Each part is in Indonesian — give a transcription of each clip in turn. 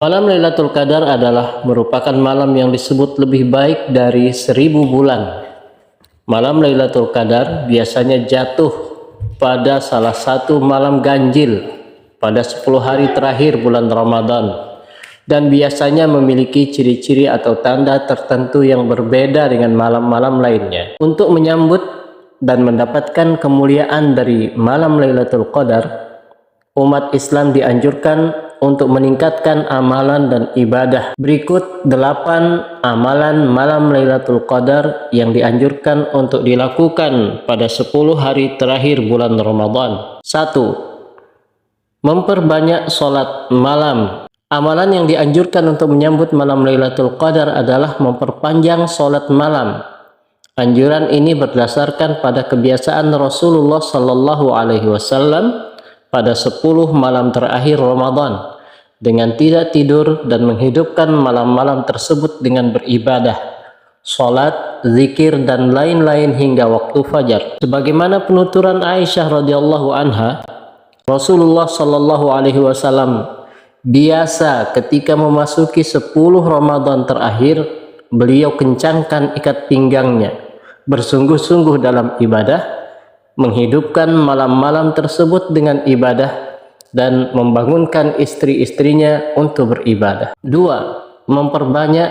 Malam Lailatul Qadar adalah merupakan malam yang disebut lebih baik dari 1000 bulan. Malam Lailatul Qadar biasanya jatuh pada salah satu malam ganjil pada 10 hari terakhir bulan Ramadan dan biasanya memiliki ciri-ciri atau tanda tertentu yang berbeda dengan malam-malam lainnya. Untuk menyambut dan mendapatkan kemuliaan dari malam Lailatul Qadar, umat Islam dianjurkan untuk meningkatkan amalan dan ibadah. Berikut 8 amalan malam Lailatul Qadar yang dianjurkan untuk dilakukan pada 10 hari terakhir bulan Ramadan. 1. Memperbanyak sholat malam. Amalan yang dianjurkan untuk menyambut malam Lailatul Qadar adalah memperpanjang sholat malam. Anjuran ini berdasarkan pada kebiasaan Rasulullah Shallallahu Alaihi Wasallam pada 10 malam terakhir Ramadan dengan tidak tidur dan menghidupkan malam-malam tersebut dengan beribadah, sholat, zikir, dan lain-lain hingga waktu fajar. Sebagaimana penuturan Aisyah radhiyallahu anha, Rasulullah Shallallahu Alaihi Wasallam biasa ketika memasuki 10 Ramadan terakhir, beliau kencangkan ikat pinggangnya, bersungguh-sungguh dalam ibadah, menghidupkan malam-malam tersebut dengan ibadah, dan membangunkan istri-istrinya untuk beribadah. 2. Memperbanyak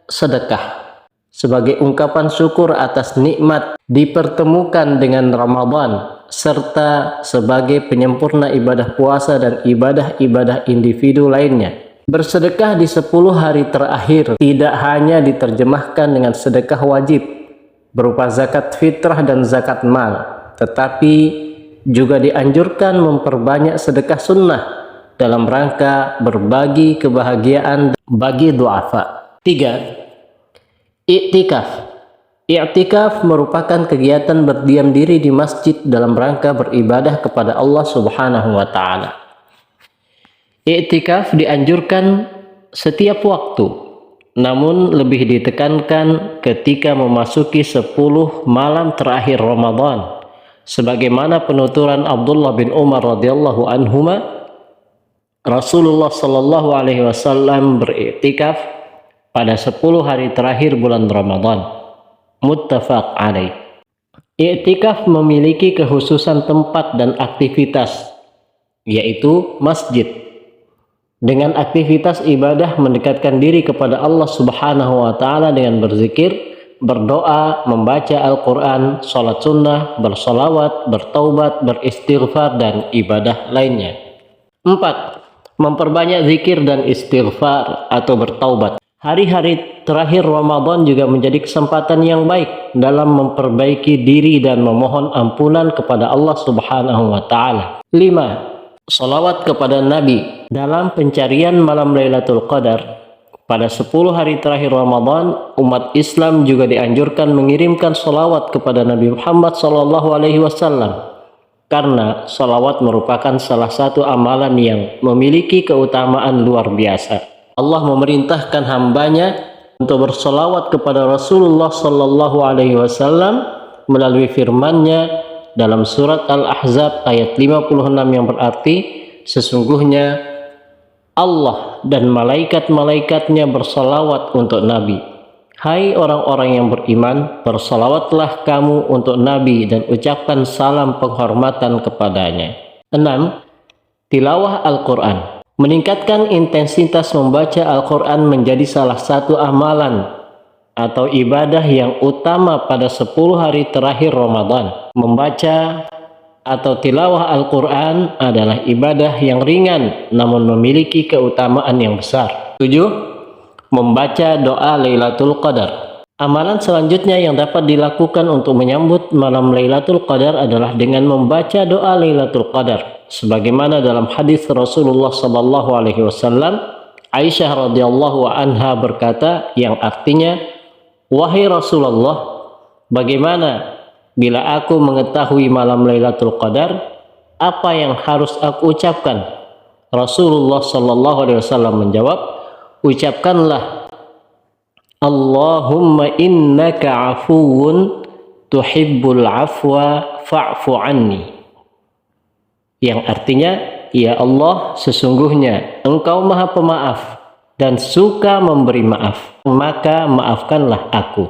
sedekah. Sebagai ungkapan syukur atas nikmat dipertemukan dengan Ramadan, serta sebagai penyempurna ibadah puasa dan ibadah-ibadah individu lainnya. Bersedekah di 10 hari terakhir tidak hanya diterjemahkan dengan sedekah wajib berupa zakat fitrah dan zakat mal, tetapi juga dianjurkan memperbanyak sedekah sunnah dalam rangka berbagi kebahagiaan bagi du'afa. 3. I'tikaf. I'tikaf merupakan kegiatan berdiam diri di masjid dalam rangka beribadah kepada Allah Subhanahu wa Ta'ala. I'tikaf dianjurkan setiap waktu, namun lebih ditekankan ketika memasuki 10 malam terakhir Ramadan. Sebagaimana penuturan Abdullah bin Umar radhiyallahu anhuma, Rasulullah Shallallahu Alaihi Wasallam beriktikaf pada 10 hari terakhir bulan Ramadan. Muttafaq alaih. Iktikaf memiliki kekhususan tempat dan aktivitas, yaitu masjid. Dengan aktivitas ibadah mendekatkan diri kepada Allah Subhanahu wa Ta'ala dengan berzikir, berdoa, membaca Al-Quran, sholat sunnah, bersolawat, bertaubat, beristighfar, dan ibadah lainnya. 4. Memperbanyak zikir dan istighfar atau bertaubat. Hari-hari terakhir Ramadan juga menjadi kesempatan yang baik dalam memperbaiki diri dan memohon ampunan kepada Allah Subhanahu wa Ta'ala. 5. Sholawat kepada Nabi. Dalam pencarian malam Lailatul Qadar pada 10 hari terakhir Ramadan, umat Islam juga dianjurkan mengirimkan sholawat kepada Nabi Muhammad SAW, karena sholawat merupakan salah satu amalan yang memiliki keutamaan luar biasa. Allah memerintahkan hambanya untuk bersolawat kepada Rasulullah SAW melalui firman-Nya dalam surat Al-Ahzab ayat 56 yang berarti, sesungguhnya Allah dan malaikat-malaikatnya bersolawat untuk Nabi. Hai orang-orang yang beriman, bersolawatlah kamu untuk Nabi dan ucapkan salam penghormatan kepadanya. 6. Tilawah Al-Quran. Meningkatkan intensitas membaca Al-Quran menjadi salah satu amalan atau ibadah yang utama pada 10 hari terakhir Ramadan. Membaca atau tilawah Al-Quran adalah ibadah yang ringan namun memiliki keutamaan yang besar. 7. Membaca doa Lailatul Qadar. Amalan selanjutnya yang dapat dilakukan untuk menyambut malam Lailatul Qadar adalah dengan membaca doa Lailatul Qadar. Sebagaimana dalam hadis Rasulullah Sallallahu Alaihi Wasallam, Aisyah radhiyallahu anha berkata yang artinya, "Wahai Rasulullah, bagaimana bila aku mengetahui malam Lailatul Qadar, apa yang harus aku ucapkan?" Rasulullah Shallallahu Alaihi Wasallam menjawab, "Ucapkanlah, Allahumma innaka afuwun tuhibbul afwa fa'fu anni." Yang artinya, ya Allah, sesungguhnya Engkau Maha Pemaaf dan suka memberi maaf, maka maafkanlah aku.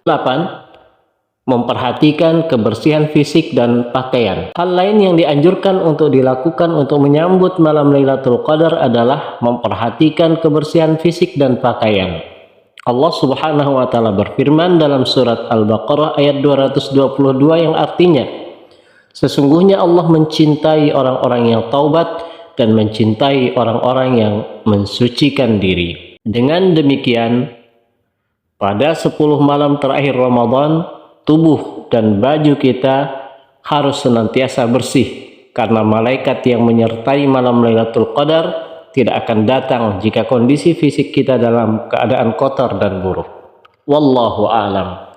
8. Memperhatikan kebersihan fisik dan pakaian. Hal lain yang dianjurkan untuk dilakukan untuk menyambut malam Lailatul Qadar adalah memperhatikan kebersihan fisik dan pakaian. Allah Subhanahu wa taala berfirman dalam surat Al-Baqarah ayat 222 yang artinya, sesungguhnya Allah mencintai orang-orang yang taubat dan mencintai orang-orang yang mensucikan diri. Dengan demikian, pada 10 malam terakhir Ramadan, tubuh dan baju kita harus senantiasa bersih, karena malaikat yang menyertai malam Lailatul Qadar tidak akan datang jika kondisi fisik kita dalam keadaan kotor dan buruk. Wallahu a'lam.